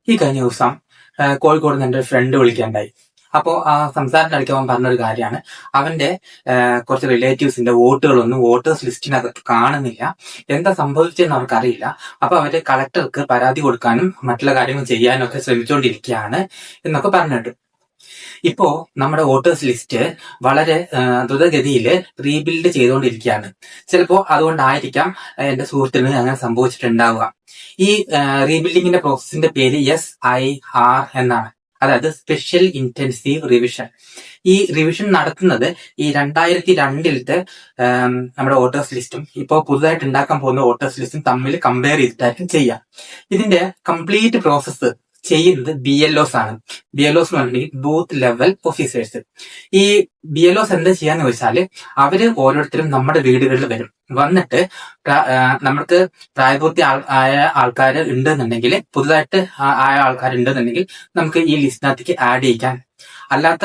ഈ കഴിഞ്ഞ ദിവസം കോഴിക്കോട് നിന്ന് എൻ്റെ ഒരു ഫ്രണ്ട് വിളിക്കുകയുണ്ടായി. അപ്പോൾ ആ സംസാരത്തിനിടയ്ക്ക് അവൻ പറഞ്ഞൊരു കാര്യമാണ്, അവന്റെ കുറച്ച് റിലേറ്റീവ്സിന്റെ വോട്ടുകളൊന്നും വോട്ടേഴ്സ് ലിസ്റ്റിനകത്ത് കാണുന്നില്ല, എന്താ സംഭവിച്ചതെന്ന് അവർക്കറിയില്ല. അപ്പൊ അവര് കളക്ടർക്ക് പരാതി കൊടുക്കാനും മറ്റുള്ള കാര്യങ്ങൾ ചെയ്യാനും ഒക്കെ ശ്രമിച്ചുകൊണ്ടിരിക്കുകയാണ് എന്നൊക്കെ പറഞ്ഞിട്ട്. ഇപ്പോ നമ്മുടെ വോട്ടേഴ്സ് ലിസ്റ്റ് വളരെ ദ്രുതഗതിയിൽ റീബിൽഡ് ചെയ്തുകൊണ്ടിരിക്കുകയാണ്. ചിലപ്പോ അതുകൊണ്ടായിരിക്കാം എന്റെ സുഹൃത്തിന് അങ്ങനെ സംഭവിച്ചിട്ടുണ്ടാവുക. ഈ റീബിൽഡിങ്ങിന്റെ പ്രോസസ്സിന്റെ പേര് SIR എന്നാണ്, അതായത് സ്പെഷ്യൽ ഇന്റൻസീവ് റിവിഷൻ. ഈ റിവിഷൻ നടത്തുന്നത് ഈ 2002 നമ്മുടെ വോട്ടേഴ്സ് ലിസ്റ്റും ഇപ്പോൾ പുതുതായിട്ട് ഉണ്ടാക്കാൻ പോകുന്ന വോട്ടേഴ്സ് ലിസ്റ്റും തമ്മിൽ കമ്പയർ ചെയ്തിട്ടായിരിക്കും ചെയ്യാം. ഇതിന്റെ കംപ്ലീറ്റ് പ്രോസസ്സ് ചെയ്യുന്നത് BLOs ആണ്. BLOs എന്ന് പറഞ്ഞിട്ടുണ്ടെങ്കിൽ ബൂത്ത് ലെവൽ ഓഫീസേഴ്സ്. ഈ BLOs എന്താ ചെയ്യാന്ന് വെച്ചാല്, അവര് ഓരോരുത്തരും നമ്മുടെ വീടുകളിൽ വരും. വന്നിട്ട് നമുക്ക് പ്രായപൂർത്തി ആയ ആൾക്കാർ ഉണ്ടെന്നുണ്ടെങ്കിൽ, പുതുതായിട്ട് ആയ ആൾക്കാർ ഉണ്ടെന്നുണ്ടെങ്കിൽ നമുക്ക് ഈ ലിസ്റ്റിനകത്തേക്ക് ആഡ് ചെയ്യിക്കാൻ. അല്ലാത്ത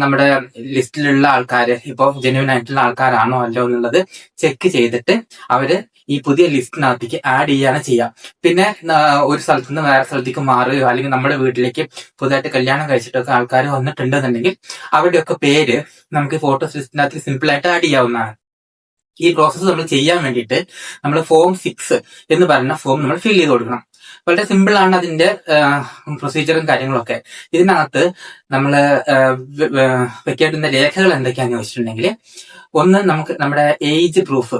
നമ്മുടെ ലിസ്റ്റിലുള്ള ആൾക്കാര് ഇപ്പൊ ജെന്യുവൻ ആയിട്ടുള്ള ആൾക്കാരാണോ അല്ലോ എന്നുള്ളത് ചെക്ക് ചെയ്തിട്ട് അവര് ഈ പുതിയ ലിസ്റ്റിനകത്തേക്ക് ആഡ് ചെയ്യാണ് ചെയ്യാം. പിന്നെ ഒരു സ്ഥലത്ത് നിന്ന് വേറെ സ്ഥലത്തേക്ക് മാറുകയോ അല്ലെങ്കിൽ നമ്മുടെ വീട്ടിലേക്ക് പുതുതായിട്ട് കല്യാണം കഴിച്ചിട്ടൊക്കെ ആൾക്കാർ വന്നിട്ടുണ്ടെന്നുണ്ടെങ്കിൽ അവരുടെയൊക്കെ പേര് നമുക്ക് ഫോട്ടോസ് ലിസ്റ്റിനകത്ത് സിമ്പിൾ ആയിട്ട് ആഡ് ചെയ്യാവുന്നതാണ്. ഈ പ്രോസസ്സ് നമ്മൾ ചെയ്യാൻ വേണ്ടിയിട്ട് നമ്മൾ Form 6 എന്ന് പറയുന്ന ഫോം നമ്മൾ ഫിൽ ചെയ്ത് കൊടുക്കണം. വളരെ സിമ്പിൾ ആണ് അതിന്റെ പ്രൊസീജിയറും കാര്യങ്ങളൊക്കെ. ഇതിനകത്ത് നമ്മൾ വെക്കേണ്ടുന്ന രേഖകൾ എന്തൊക്കെയാണെന്ന് വെച്ചിട്ടുണ്ടെങ്കിൽ, ഒന്ന് നമുക്ക് നമ്മുടെ ഏജ് പ്രൂഫ്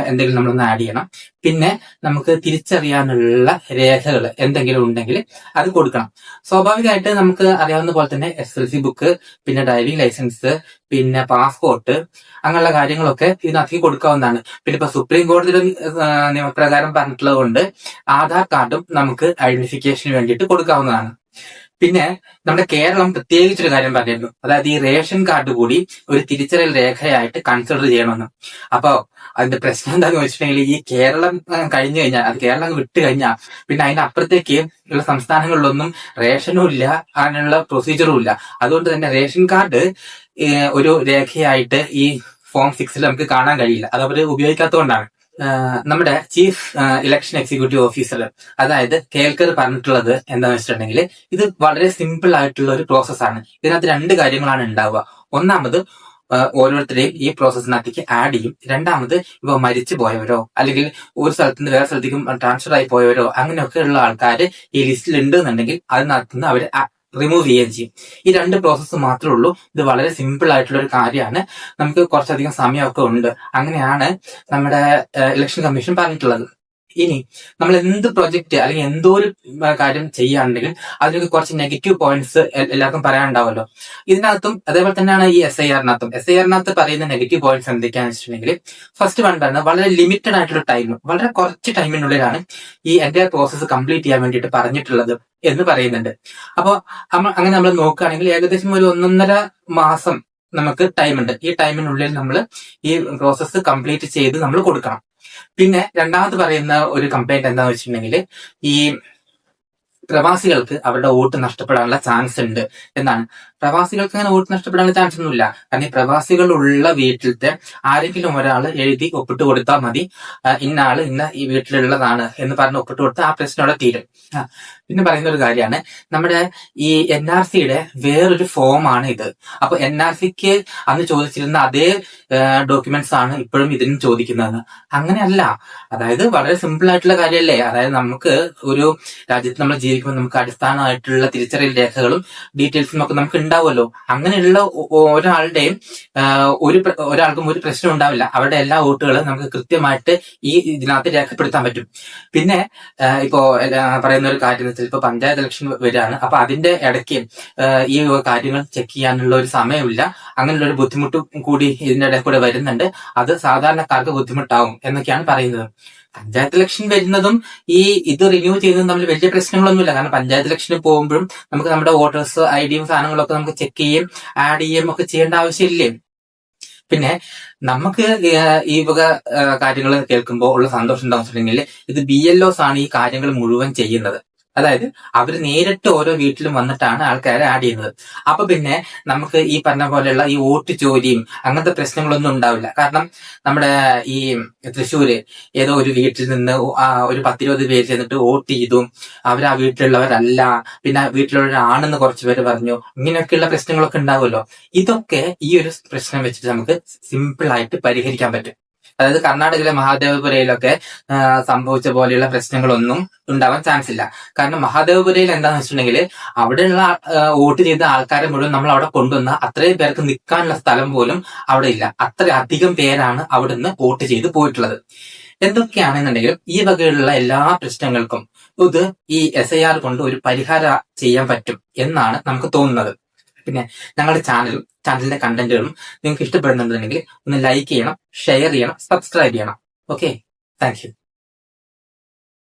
എന്തെങ്കിലും നമ്മളൊന്ന് ആഡ് ചെയ്യണം. പിന്നെ നമുക്ക് തിരിച്ചറിയാനുള്ള രേഖകൾ എന്തെങ്കിലും ഉണ്ടെങ്കിൽ അത് കൊടുക്കണം. സ്വാഭാവികമായിട്ട് നമുക്ക് അറിയാവുന്ന പോലെ തന്നെ SLC ബുക്ക്, പിന്നെ ഡ്രൈവിംഗ് ലൈസൻസ്, പിന്നെ പാസ്പോർട്ട്, അങ്ങനെയുള്ള കാര്യങ്ങളൊക്കെ ഇതിനകത്തേക്ക് കൊടുക്കാവുന്നതാണ്. പിന്നെ ഇപ്പൊ സുപ്രീം കോടതിയുടെ നിയമപ്രകാരം പറഞ്ഞിട്ടുള്ളത് കൊണ്ട് ആധാർ കാർഡും നമുക്ക് ഐഡന്റിഫിക്കേഷന് വേണ്ടിയിട്ട് കൊടുക്കാവുന്നതാണ്. പിന്നെ നമ്മുടെ കേരളം പ്രത്യേകിച്ചൊരു കാര്യം പറഞ്ഞിരുന്നു, അതായത് ഈ റേഷൻ കാർഡ് കൂടി ഒരു തിരിച്ചറിയൽ രേഖയായിട്ട് കൺസിഡർ ചെയ്യണമെന്ന്. അപ്പൊ അതിന്റെ പ്രശ്നം എന്താന്ന് വെച്ചിട്ടുണ്ടെങ്കിൽ, ഈ കേരളം കഴിഞ്ഞു കഴിഞ്ഞാൽ, അത് കേരളം വിട്ട് കഴിഞ്ഞാൽ പിന്നെ അതിന്റെ അപ്പുറത്തേക്ക് ഉള്ള സംസ്ഥാനങ്ങളിലൊന്നും റേഷനും ഇല്ല, അതിനുള്ള പ്രൊസീജിയറും ഇല്ല. അതുകൊണ്ട് തന്നെ റേഷൻ കാർഡ് ഒരു രേഖയായിട്ട് ഈ Form 6 നമുക്ക് കാണാൻ കഴിയില്ല. അത് അവർ ഉപയോഗിക്കാത്തതുകൊണ്ടാണ്. നമ്മുടെ ചീഫ് ഇലക്ഷൻ എക്സിക്യൂട്ടീവ് ഓഫീസർ, അതായത് കേൽക്കർ പറഞ്ഞിട്ടുള്ളത് എന്താണെന്ന് വെച്ചിട്ടുണ്ടെങ്കിൽ, ഇത് വളരെ സിമ്പിൾ ആയിട്ടുള്ള ഒരു പ്രോസസ്സാണ്. ഇതിനകത്ത് 2 കാര്യങ്ങളാണ് ഉണ്ടാവുക. ഒന്നാമത് ഓരോരുത്തരെയും ഈ പ്രോസസ്സിനകത്തേക്ക് ആഡ് ചെയ്യും. രണ്ടാമത് ഇപ്പൊ മരിച്ചു പോയവരോ അല്ലെങ്കിൽ ഒരു സ്ഥലത്ത് നിന്ന് വേറെ സ്ഥലത്തേക്കും ട്രാൻസ്ഫർ ആയി പോയവരോ അങ്ങനെയൊക്കെ ഉള്ള ആൾക്കാർ ഈ ലിസ്റ്റിൽ ഉണ്ട് എന്നുണ്ടെങ്കിൽ അതിനകത്ത് നിന്ന് അവർ റിമൂവ് ചെയ്യുകയും ചെയ്യും. ഈ 2 പ്രോസസ്സ് മാത്രമേ ഉള്ളൂ. ഇത് വളരെ സിമ്പിൾ ആയിട്ടുള്ള ഒരു കാര്യമാണ്. നമുക്ക് കുറച്ചധികം സമയമൊക്കെ ഉണ്ട്. അങ്ങനെയാണ് നമ്മുടെ ഇലക്ഷൻ കമ്മീഷൻ പറഞ്ഞിട്ടുള്ളത്. ഇനി നമ്മൾ എന്ത് പ്രൊജക്ട് അല്ലെങ്കിൽ എന്തോ ഒരു കാര്യം ചെയ്യുകയാണെങ്കിലും അതിനൊക്കെ കുറച്ച് നെഗറ്റീവ് പോയിന്റ്സ് എല്ലാവർക്കും പറയാനുണ്ടാവുമല്ലോ. ഇതിനകത്തും അതേപോലെ തന്നെയാണ് ഈ SIR-നകത്ത് പറയുന്ന നെഗറ്റീവ് പോയിന്റ്സ് എന്തൊക്കെയാണെന്ന് വെച്ചിട്ടുണ്ടെങ്കിൽ, ഫസ്റ്റ് വൺ പറയുന്നത് വളരെ ലിമിറ്റഡ് ആയിട്ടുള്ള ടൈം, വളരെ കുറച്ച് ടൈമിനുള്ളിലാണ് ഈ എൻറ്റയർ പ്രോസസ്സ് കംപ്ലീറ്റ് ചെയ്യാൻ വേണ്ടിയിട്ട് പറഞ്ഞിട്ടുള്ളത് എന്ന് പറയുന്നുണ്ട്. അപ്പോൾ അങ്ങനെ നമ്മൾ നോക്കുകയാണെങ്കിൽ ഏകദേശം ഒരു 1.5 മാസം നമുക്ക് ടൈമുണ്ട്. ഈ ടൈമിനുള്ളിൽ നമ്മൾ ഈ പ്രോസസ്സ് കംപ്ലീറ്റ് ചെയ്ത് നമ്മൾ കൊടുക്കണം. പിന്നെ രണ്ടാമത് പറയുന്ന ഒരു കംപ്ലൈന്റ് എന്താണെന്ന് വെച്ചിട്ടുണ്ടെങ്കിൽ, ഈ പ്രവാസികൾക്ക് അവരുടെ വോട്ട് നഷ്ടപ്പെടാനുള്ള ചാൻസ് ഉണ്ട് എന്നാണ്. പ്രവാസികൾക്ക് അങ്ങനെ വോട്ട് നഷ്ടപ്പെടാനുള്ള ചാൻസ് ഒന്നുമില്ല. കാരണം ഈ പ്രവാസികളുള്ള വീട്ടിലത്തെ ആരെങ്കിലും ഒരാൾ എഴുതി ഒപ്പിട്ട് കൊടുത്താൽ മതി, ഇന്ന ആള് ഇന്ന ഈ വീട്ടിലുള്ളതാണ് എന്ന് പറഞ്ഞ് ഒപ്പിട്ട് കൊടുത്താൽ ആ പ്രശ്നം അവിടെ തീരും. പിന്നെ പറയുന്ന ഒരു കാര്യമാണ്, നമ്മുടെ ഈ NRCയുടെ വേറൊരു ഫോമാണ് ഇത്. അപ്പൊ NRCക്ക് അന്ന് ചോദിച്ചിരുന്ന അതേ ഡോക്യുമെന്റ്സ് ആണ് ഇപ്പോഴും ഇതിനും ചോദിക്കുന്നത്. അങ്ങനെയല്ല. അതായത് വളരെ സിമ്പിൾ ആയിട്ടുള്ള കാര്യമല്ലേ. അതായത് നമുക്ക് ഒരു രാജ്യത്ത് നമ്മൾ ജീവിക്കുമ്പോൾ നമുക്ക് അടിസ്ഥാനമായിട്ടുള്ള തിരിച്ചറിയൽ രേഖകളും ഡീറ്റെയിൽസും ഒക്കെ നമുക്ക് ഉണ്ടാവുമല്ലോ. അങ്ങനെയുള്ള ഒരാളുടെയും ഒരാൾക്കും ഒരു പ്രശ്നം ഉണ്ടാവില്ല. അവരുടെ എല്ലാ വോട്ടുകളും നമുക്ക് കൃത്യമായിട്ട് ഈ ഇതിനകത്ത് രേഖപ്പെടുത്താൻ പറ്റും. പിന്നെ ഇപ്പോ പറയുന്ന ഒരു കാര്യം, ചിലപ്പോൾ പഞ്ചായത്ത് ഇലക്ഷൻ വരികയാണ്. അപ്പൊ അതിന്റെ ഇടയ്ക്ക് ഈ കാര്യങ്ങൾ ചെക്ക് ചെയ്യാനുള്ള ഒരു സമയമില്ല. അങ്ങനെയുള്ള ഒരു ബുദ്ധിമുട്ടും കൂടി ഇതിന്റെ ഇടയിൽ കൂടെ വരുന്നുണ്ട്. അത് സാധാരണക്കാർക്ക് ബുദ്ധിമുട്ടാവും എന്നൊക്കെയാണ് പറയുന്നത്. പഞ്ചായത്ത് ഇലക്ഷൻ വരുന്നതും ഇത് റിന്യൂ ചെയ്യുന്നതും തമ്മിൽ വലിയ പ്രശ്നങ്ങളൊന്നുമില്ല. കാരണം പഞ്ചായത്ത് ഇലക്ഷന് പോകുമ്പോഴും നമുക്ക് നമ്മുടെ വോട്ടേഴ്സ് IDയും സാധനങ്ങളൊക്കെ നമുക്ക് ചെക്ക് ചെയ്യുകയും ആഡ് ചെയ്യുകയും ഒക്കെ ചെയ്യേണ്ട ആവശ്യമില്ലേ. പിന്നെ നമുക്ക് ഈ വക കാര്യങ്ങൾ കേൾക്കുമ്പോൾ ഉള്ള സന്തോഷം എന്താണെന്ന് വെച്ചിട്ടുണ്ടെങ്കിൽ, ഇത് BLOs ആണ് ഈ കാര്യങ്ങൾ മുഴുവൻ ചെയ്യുന്നത്. അതായത് അവര് നേരിട്ട് ഓരോ വീട്ടിലും വന്നിട്ടാണ് ആൾക്കാരെ ആഡ് ചെയ്യുന്നത്. അപ്പൊ പിന്നെ നമുക്ക് ഈ പറഞ്ഞ പോലെയുള്ള ഈ വോട്ട് ചോരിയും അങ്ങനത്തെ പ്രശ്നങ്ങളൊന്നും ഉണ്ടാവില്ല. കാരണം നമ്മുടെ ഈ തൃശ്ശൂര് ഏതോ ഒരു വീട്ടിൽ നിന്ന് ഒരു 10-20 പേര് ചെന്നിട്ട് വോട്ട് ചെയ്തു, അവർ ആ വീട്ടിലുള്ളവരല്ല, പിന്നെ വീട്ടിലുള്ളവരാണെന്ന് കുറച്ച് പേര് പറഞ്ഞു, ഇങ്ങനെയൊക്കെയുള്ള പ്രശ്നങ്ങളൊക്കെ ഉണ്ടാവുമല്ലോ. ഇതൊക്കെ ഈ ഒരു പ്രശ്നം വെച്ചിട്ട് നമുക്ക് സിമ്പിൾ ആയിട്ട് പരിഹരിക്കാൻ പറ്റും. അതായത് കർണാടകയിലെ മഹാദേവപുരയിലൊക്കെ സംഭവിച്ച പോലെയുള്ള പ്രശ്നങ്ങളൊന്നും ഉണ്ടാവാൻ ചാൻസ് ഇല്ല. കാരണം മഹാദേവപുരയിൽ എന്താണെന്ന് വെച്ചിട്ടുണ്ടെങ്കിൽ അവിടെയുള്ള വോട്ട് ചെയ്ത ആൾക്കാരെ മുഴുവൻ നമ്മൾ അവിടെ കൊണ്ടുവന്ന അത്രയും പേർക്ക് നിൽക്കാനുള്ള സ്ഥലം പോലും അവിടെ ഇല്ല. അത്രയധികം പേരാണ് അവിടുന്ന് വോട്ട് ചെയ്ത് പോയിട്ടുള്ളത്. എന്തൊക്കെയാണെന്നുണ്ടെങ്കിലും ഈ വകയിലുള്ള എല്ലാ പ്രശ്നങ്ങൾക്കും ഇത് ഈ SIR കൊണ്ട് ഒരു പരിഹാരം ചെയ്യാൻ പറ്റും എന്നാണ് നമുക്ക് തോന്നുന്നത്. പിന്നെ ഞങ്ങളുടെ ചാനലിന്റെ കണ്ടന്റുകളും നിങ്ങൾക്ക് ഇഷ്ടപ്പെടുന്നുണ്ടെങ്കിൽ ഒന്ന് ലൈക്ക് ചെയ്യണം, ഷെയർ ചെയ്യണം, സബ്സ്ക്രൈബ് ചെയ്യണം. Okay, thank you.